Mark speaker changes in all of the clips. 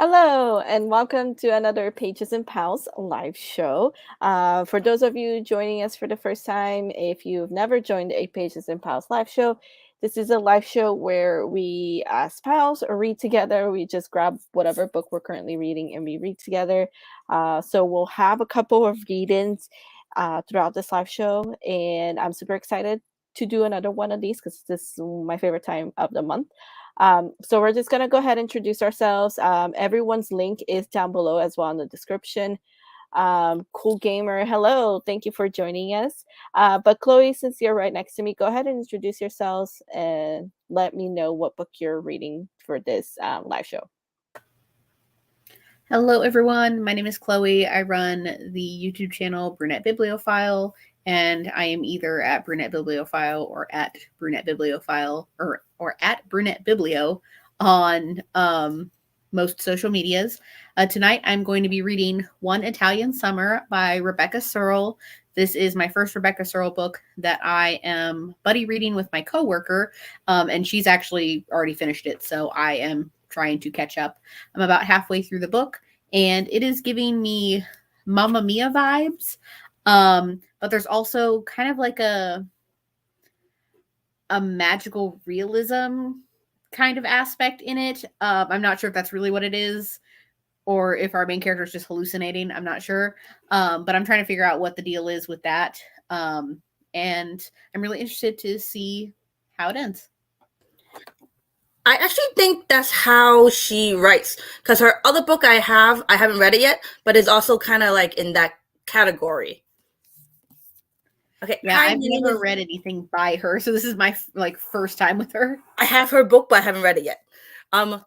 Speaker 1: Hello, and welcome to another Pages and Pals live show. For those of you joining us for the first time, if you've never joined a Pages and Pals live show, this is a live show where we, as pals, read together. We just grab whatever book we're currently reading and we read together. So we'll have a couple of read-ins throughout this live show, and I'm super excited to do another one of these because this is my favorite time of the month. So we're just going to go ahead and introduce ourselves. Everyone's link is down below as well in the description. Cool Gamer, hello. Thank you for joining us. But Chloe, since you're right next to me, go ahead and introduce yourselves and let me know what book you're reading for this live show.
Speaker 2: Hello, everyone. My name is Chloe. I run the YouTube channel Brunette Bibliophile, and I am either at Brunette Bibliophile or at Brunette Bibliophile or at Brunette Biblio on most social medias. Tonight, I'm going to be reading One Italian Summer by Rebecca Searle. This is my first Rebecca Searle book that I am buddy reading with my coworker, and she's actually already finished it, so I am trying to catch up. I'm about halfway through the book, and it is giving me Mamma Mia vibes. But there's also kind of like a magical realism kind of aspect in it. I'm not sure if that's really what it is or if our main character is just hallucinating. I'm not sure. But I'm trying to figure out what the deal is with that. And I'm really interested to see how it ends.
Speaker 3: I actually think that's how she writes, because her other book I haven't read it yet, but it's also kind of like in that category.
Speaker 2: Okay. Yeah, I've never read anything by her, so this is my first time with her.
Speaker 3: I have her book, but I haven't read it yet.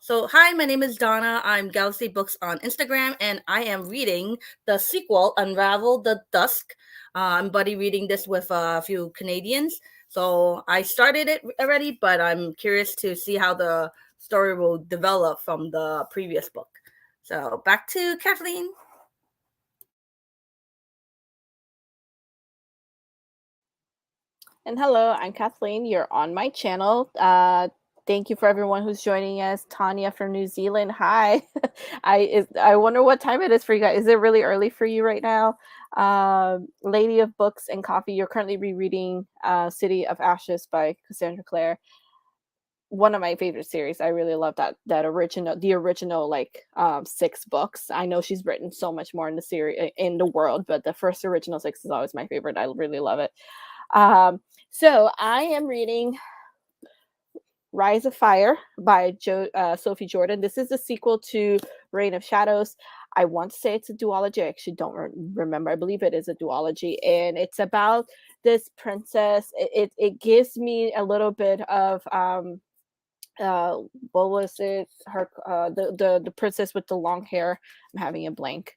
Speaker 3: So hi, my name is Donna. I'm Galaxy Books on Instagram, and I am reading the sequel, Unravel the Dusk. I'm buddy reading this with a few Canadians. So I started it already, but I'm curious to see how the story will develop from the previous book. So back to Kathleen.
Speaker 1: And hello, I'm Kathleen. You're on my channel. Thank you for everyone who's joining us. Tanya from New Zealand. Hi. I wonder what time it is for you guys. Is it really early for you right now? Lady of Books and Coffee. You're currently rereading City of Ashes by Cassandra Clare. One of my favorite series. I really love the original 6 books. I know she's written so much more in the series in the world, but the first original 6 is always my favorite. I really love it. So I am reading Rise of Fire by Sophie Jordan. This is the sequel to Reign of Shadows. I want to say it's a duology. I actually don't remember. I believe it is a duology, and it's about this princess. It gives me a little bit of what was it? Her the princess with the long hair. I'm having a blank.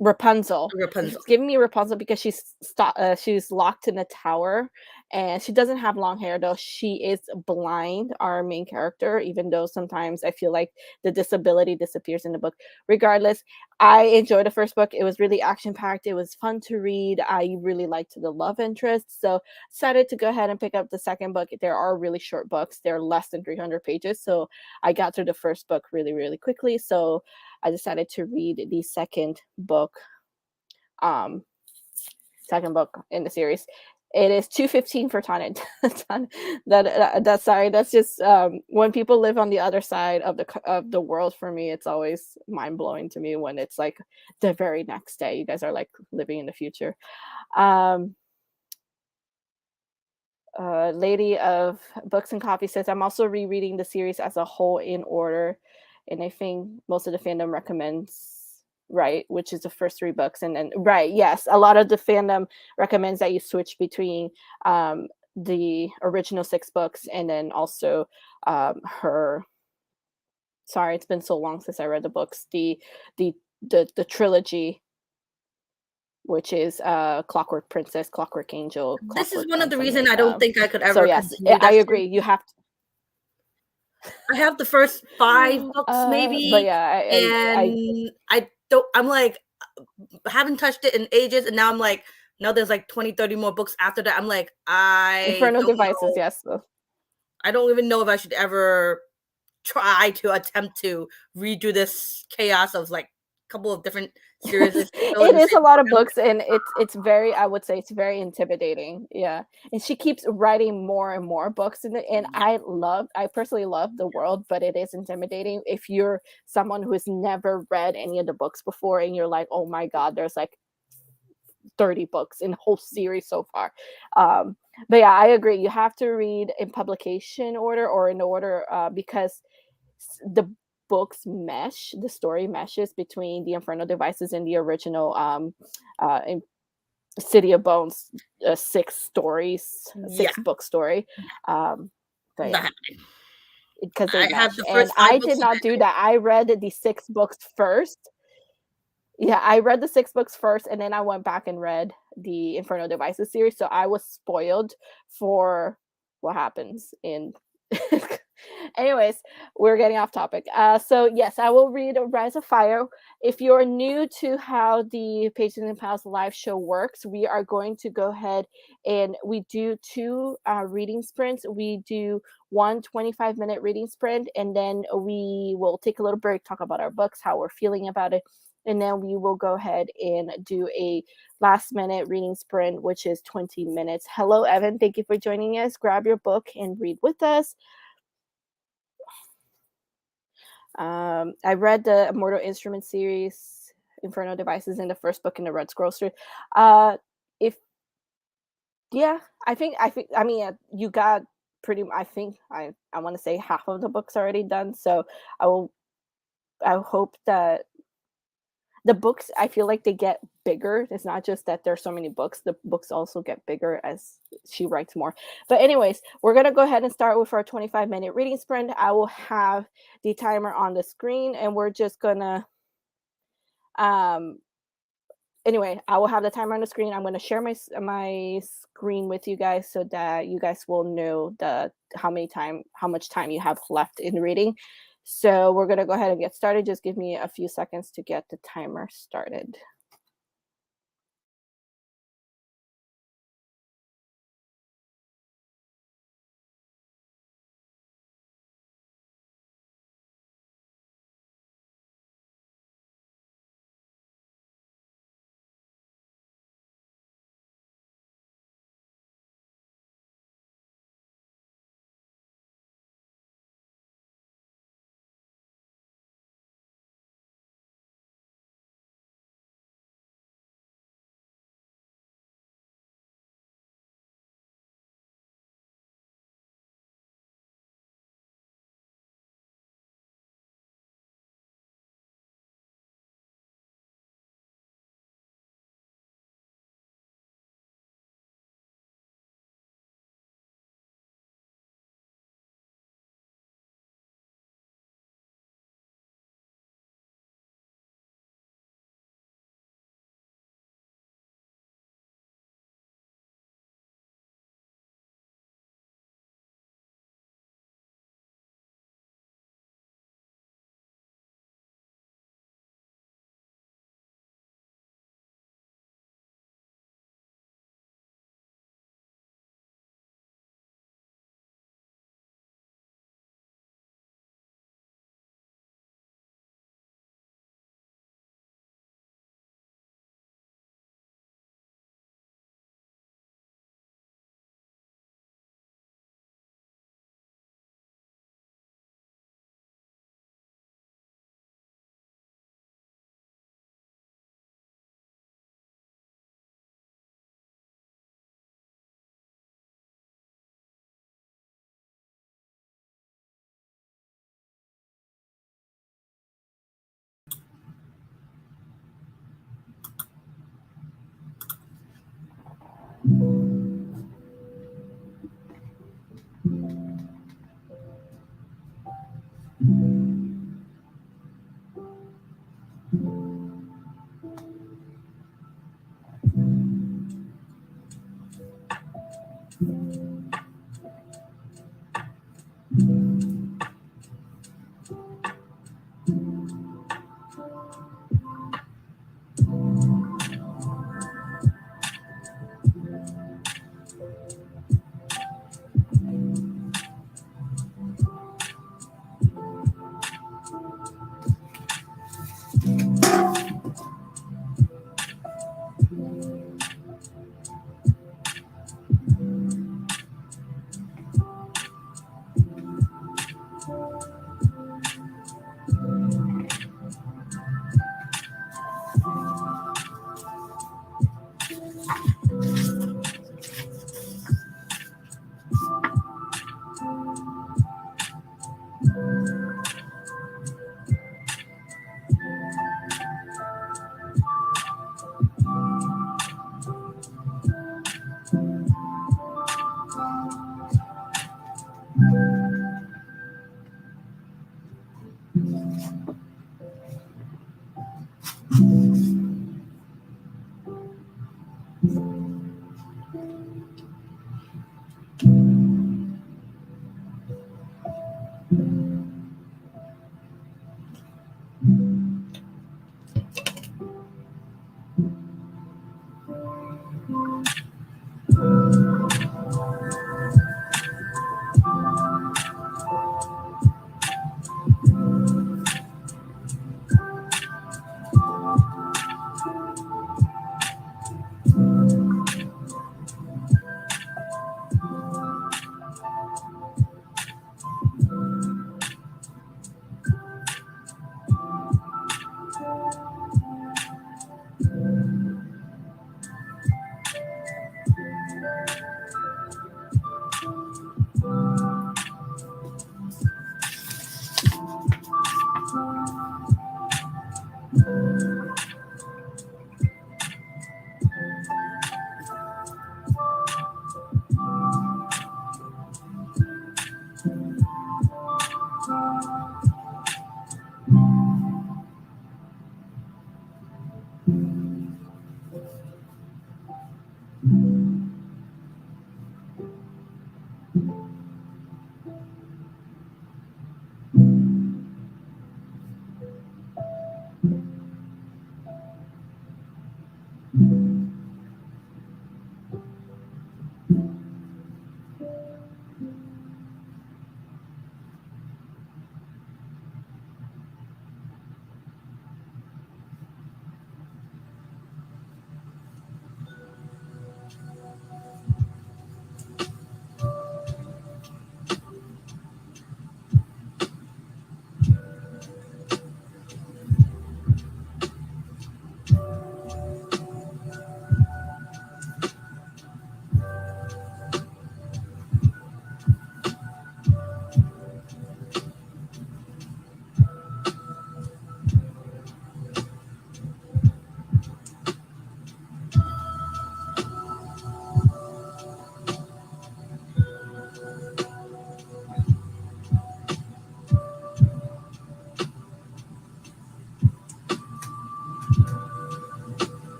Speaker 1: Rapunzel. It's giving me Rapunzel because she's locked in a tower, and she doesn't have long hair, though she is blind, our main character, even though sometimes I feel like the disability disappears in the book. Regardless, I enjoyed the first book. It was really action-packed. It was fun to read. I really liked the love interest, so decided to go ahead and pick up the second book. There are really short books. They're less than 300 pages, so I got through the first book really, really quickly. So I decided to read the second book in the series. It is 2:15 for Tanya. Sorry. That's just when people live on the other side of the world. For me, it's always mind blowing to me when it's like the very next day. You guys are like living in the future. Lady of Books and Coffee says, I'm also rereading the series as a whole in order, and I think most of the fandom recommends which is the first 3 books, and then yes, a lot of the fandom recommends that you switch between the original 6 books and then also her. Sorry, it's been so long since I read the books. The trilogy, which is Clockwork Princess, Clockwork Angel.
Speaker 3: This is one of the reasons I don't think I could ever.
Speaker 1: So yes, I agree. You have to.
Speaker 3: I have the first 5 books maybe,
Speaker 1: but yeah,
Speaker 3: I'm like, haven't touched it in ages, and now I'm like, now there's like 20-30 more books after that. I'm like,
Speaker 1: Infernal Devices, yes.
Speaker 3: I don't even know if I should ever try to attempt to redo this chaos of like a couple of different series.
Speaker 1: It is a lot of books, and it's very, I would say it's very intimidating. Yeah, and she keeps writing more and more books, and I personally love the world, but it is intimidating if you're someone who has never read any of the books before, and you're like, oh my god, there's like 30 books in the whole series so far. But yeah, I agree. You have to read in publication order or in order because the books mesh, the story meshes between the Infernal Devices and the original in City of Bones 6 stories, 6 book story. But yeah, because they mesh. And I did not do that. I read the 6 books first. Yeah, I read the 6 books first, and then I went back and read the Infernal Devices series. So I was spoiled for what happens in. Anyways, we're getting off topic. So yes, I will read Rise of Fire. If you're new to how the Pages and Pals live show works, we are going to go ahead and we do 2 reading sprints. We do one 25-minute reading sprint, and then we will take a little break, talk about our books, how we're feeling about it. And then we will go ahead and do a last minute reading sprint, which is 20 minutes. Hello, Evan. Thank you for joining us. Grab your book and read with us. I read the Immortal Instrument series, Infernal Devices, in the first book in the Red Scroll series. I mean, you got pretty. I think I want to say half of the books already done. So I hope that the books, I feel like they get bigger. It's not just that there's so many books. The books also get bigger as she writes more. But anyways, we're going to go ahead and start with our 25-minute reading sprint. I will have the timer on the screen, and we're just going to anyway, I will have the timer on the screen. I'm going to share my screen with you guys so that you guys will know how much time you have left in reading. So we're going to go ahead and get started. Just give me a few seconds to get the timer started.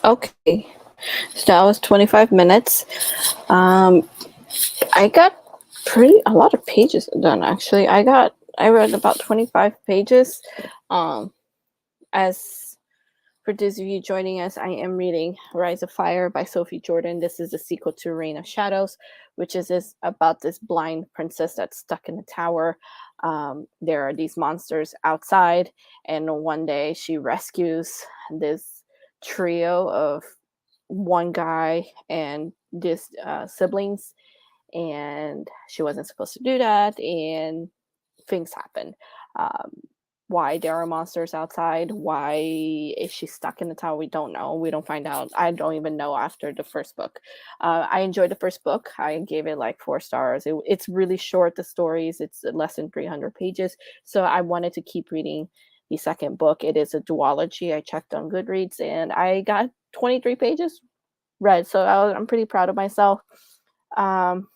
Speaker 1: Okay, so that was 25 minutes. I got a lot of pages done, actually. I read about 25 pages. As for those of you joining us, I am reading Rise of Fire by Sophie Jordan. This is a sequel to Reign of Shadows, which is about this blind princess that's stuck in a tower. There are these monsters outside, and one day she rescues this trio of one guy and this siblings, and she wasn't supposed to do that, and things happen. Um, why there are monsters outside, why is she stuck in the tower, we don't know. We don't find out. I don't even know after the first book. I enjoyed the first book. I gave it like 4 stars. It's really short, the stories. It's less than 300 pages. So I wanted to keep reading the second book. It is a duology. I checked on Goodreads and I got 23 pages read. So I'm pretty proud of myself. Chloe,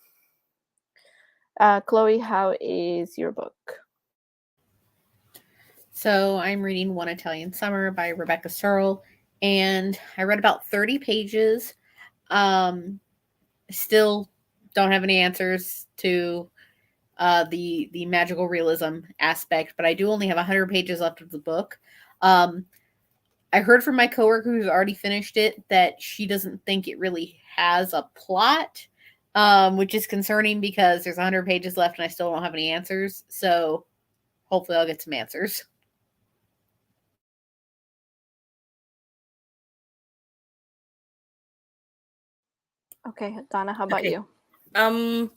Speaker 1: how is your book?
Speaker 2: So I'm reading One Italian Summer by Rebecca Searle, and I read about 30 pages. Still don't have any answers to the magical realism aspect, but I do only have 100 pages left of the book. I heard from my coworker who's already finished it that she doesn't think it really has a plot, which is concerning because there's 100 pages left and I still don't have any answers. So hopefully I'll get some answers.
Speaker 1: Okay, Donna, how about you?
Speaker 3: Well,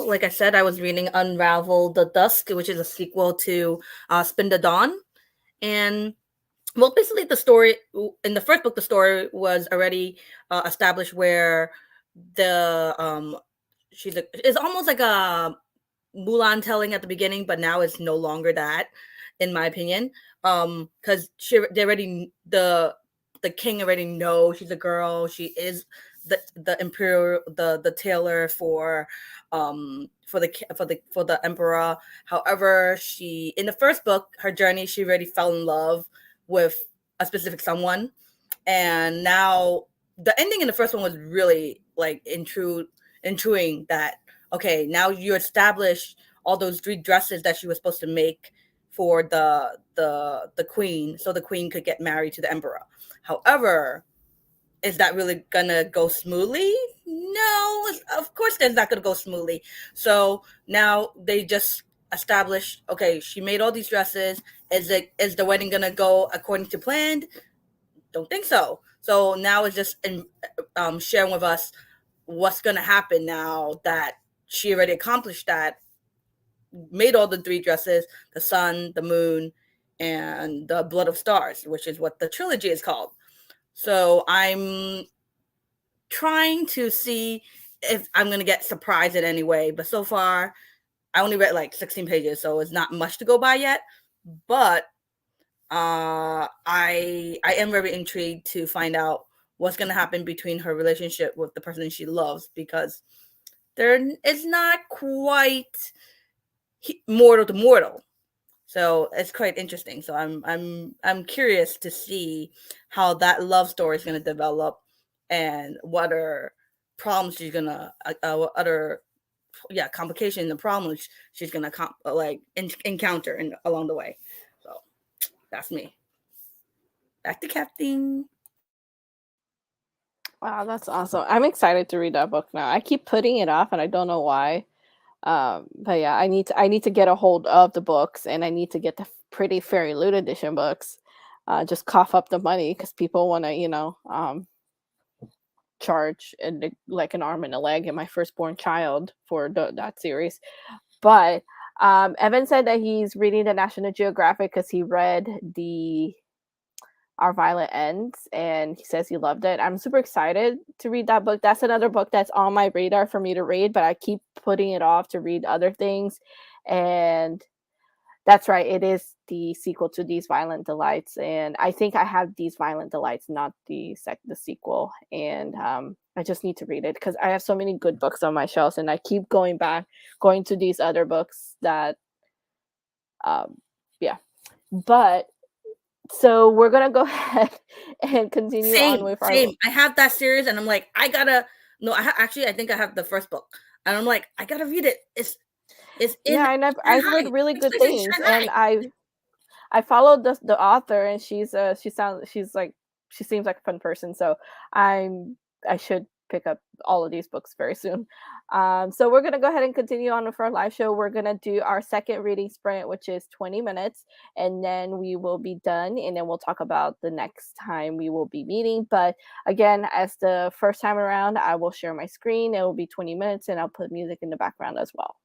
Speaker 3: like I said, I was reading Unravel the Dusk, which is a sequel to Spin the Dawn. And well, basically the story in the first book, the story was already established where the it's almost like a Mulan telling at the beginning, but now it's no longer that, in my opinion. Because the king already knows she's a girl. She is the imperial the tailor for the emperor. However, she in the first book, her journey, she already fell in love with a specific someone, and now the ending in the first one was really like intriguing that okay, now you establish all those 3 dresses that she was supposed to make for the queen, so the queen could get married to the emperor. However, is that really gonna go smoothly? No, of course that's not gonna go smoothly. So now they just established, okay, she made all these dresses. Is the wedding gonna go according to plan? Don't think so. So now it's just sharing with us what's gonna happen now that she already accomplished that, made all the 3 dresses, the sun, the moon, and the blood of stars, which is what the trilogy is called. So I'm trying to see if I'm going to get surprised in any way. But so far, I only read like 16 pages, so it's not much to go by yet. But I am very intrigued to find out what's going to happen between her relationship with the person she loves, because there is not quite mortal to mortal. So it's quite interesting. So I'm curious to see how that love story is going to develop, and what are problems she's gonna other complications and problems she's gonna encounter along the way. So that's me. Back to Captain.
Speaker 1: Wow, that's awesome. I'm excited to read that book now. I keep putting it off and I don't know why. But yeah, I need to get a hold of the books, and I need to get the Pretty Fairy Loot edition books. Just cough up the money because people want to, charge like an arm and a leg in my firstborn child for that series. But Evan said that he's reading the National Geographic because he read the Our Violet Ends, and he says he loved it. I'm super excited to read that book. That's another book that's on my radar for me to read, but I keep putting it off to read other things. And that's right, it is the sequel to These Violent Delights, and I think I have These Violent Delights, not the sequel. And I just need to read it because I have so many good books on my shelves, and I keep going to these other books that yeah. But So we're gonna go ahead and continue on with our.
Speaker 3: Same. I have that series, and I'm like, I gotta. No, actually, I think I have the first book, and I'm like, I gotta read it. It's in
Speaker 1: Yeah, I've heard
Speaker 3: Shanghai.
Speaker 1: really
Speaker 3: This
Speaker 1: good
Speaker 3: place in
Speaker 1: things, and
Speaker 3: Shanghai.
Speaker 1: I followed the author, and she's like, she seems like a fun person, so I should pick up all of these books very soon. So we're gonna go ahead and continue on with our live show. We're gonna do our second reading sprint, which is 20 minutes, and then we will be done, and then we'll talk about the next time we will be meeting. But again, as the first time around, I will share my screen. It will be 20 minutes, and I'll put music in the background as well.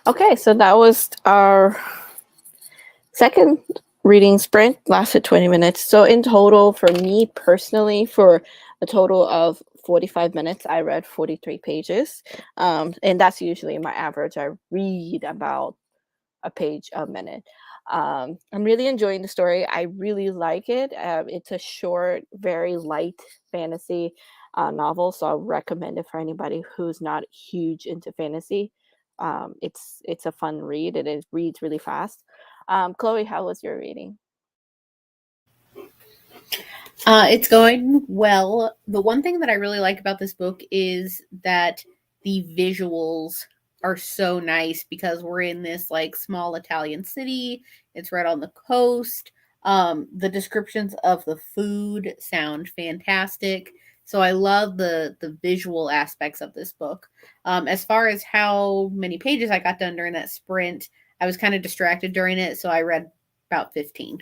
Speaker 1: Okay, so that was our second reading sprint, lasted 20 minutes. So in total, for me personally, for a total of 45 minutes, I read 43 pages. And that's usually my average. I read about a page a minute. I'm really enjoying the story. I really like it. It's a short, very light fantasy novel, so I recommend it for anybody who's not huge into fantasy. It's a fun read. It reads really fast. Chloe, how was your reading?
Speaker 2: It's going well. The one thing that I really like about this book is that the visuals are so nice because we're in this like small Italian city. It's right on the coast. The descriptions of the food sound fantastic. So I love the visual aspects of this book. As far as how many pages I got done during that sprint, I was kind of distracted during it, so I read about 15.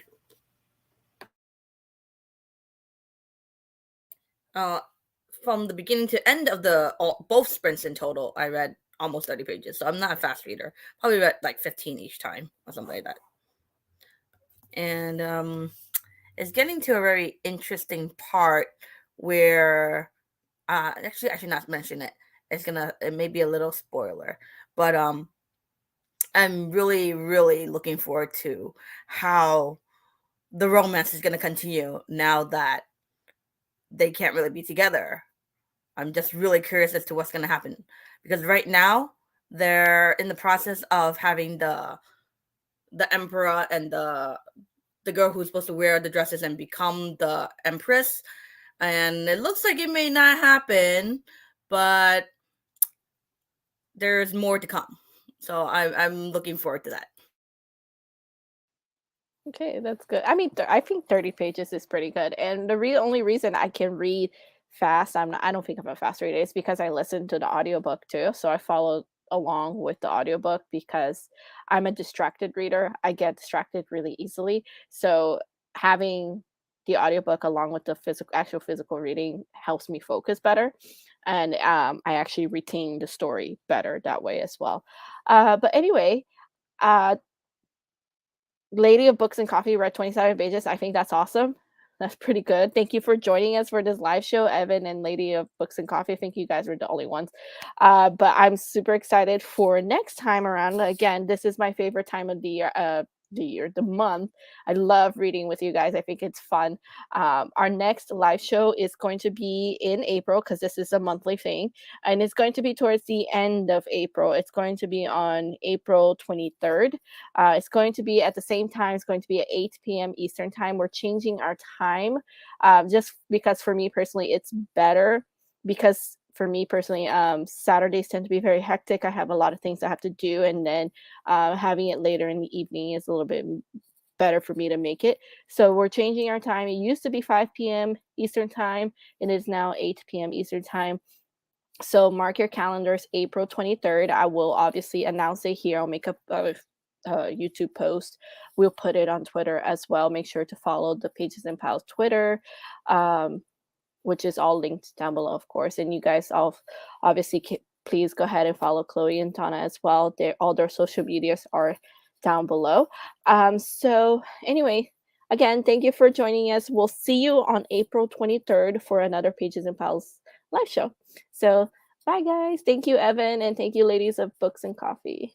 Speaker 3: From the beginning to end of both sprints in total, I read almost 30 pages. So I'm not a fast reader. Probably read like 15 each time or something like that. And it's getting to a very interesting part where actually I should not mention it. It may be a little spoiler, but I'm really, really looking forward to how the romance is gonna continue now that they can't really be together. I'm just really curious as to what's gonna happen. Because right now they're in the process of having the emperor and the girl who's supposed to wear the dresses and become the empress. And it looks like it may not happen, but there's more to come. So I'm looking forward to that.
Speaker 1: Okay, that's good. I mean, I think 30 pages is pretty good. And the only reason I can read fast, I don't think I'm a fast reader, is because I listen to the audiobook too. So I follow along with the audiobook because I'm a distracted reader. I get distracted really easily. So having the audiobook along with the actual physical reading helps me focus better. And I actually retain the story better that way as well. But anyway, uh, Lady of Books and Coffee read 27 pages. I think that's awesome. That's pretty good. Thank you for joining us for this live show, Evan and Lady of Books and Coffee. I think you guys were the only ones. But I'm super excited for next time around. Again, this is my favorite time of the month. I love reading with you guys. I think it's fun. Our next live show is going to be in April because this is a monthly thing, and it's going to be towards the end of April. It's going to be on April 23rd. It's going to be at the same time. It's going to be at 8 p.m. Eastern time. We're changing our time just because for me personally, it's better because for me personally, Saturdays tend to be very hectic. I have a lot of things I have to do, and then having it later in the evening is a little bit better for me to make it. So we're changing our time. It used to be 5 p.m. Eastern time, and it is now 8 p.m. Eastern time. So mark your calendars, April 23rd. I will obviously announce it here. I'll make a YouTube post. We'll put it on Twitter as well. Make sure to follow the Pages and Pals Twitter. Which is all linked down below, of course. And you guys all obviously please go ahead and follow Chloe and Donna as well. All their social medias are down below. So anyway, again, thank you for joining us. We'll see you on April 23rd for another Pages and Pals live show. So bye, guys. Thank you, Evan, and thank you, Ladies of Books and Coffee.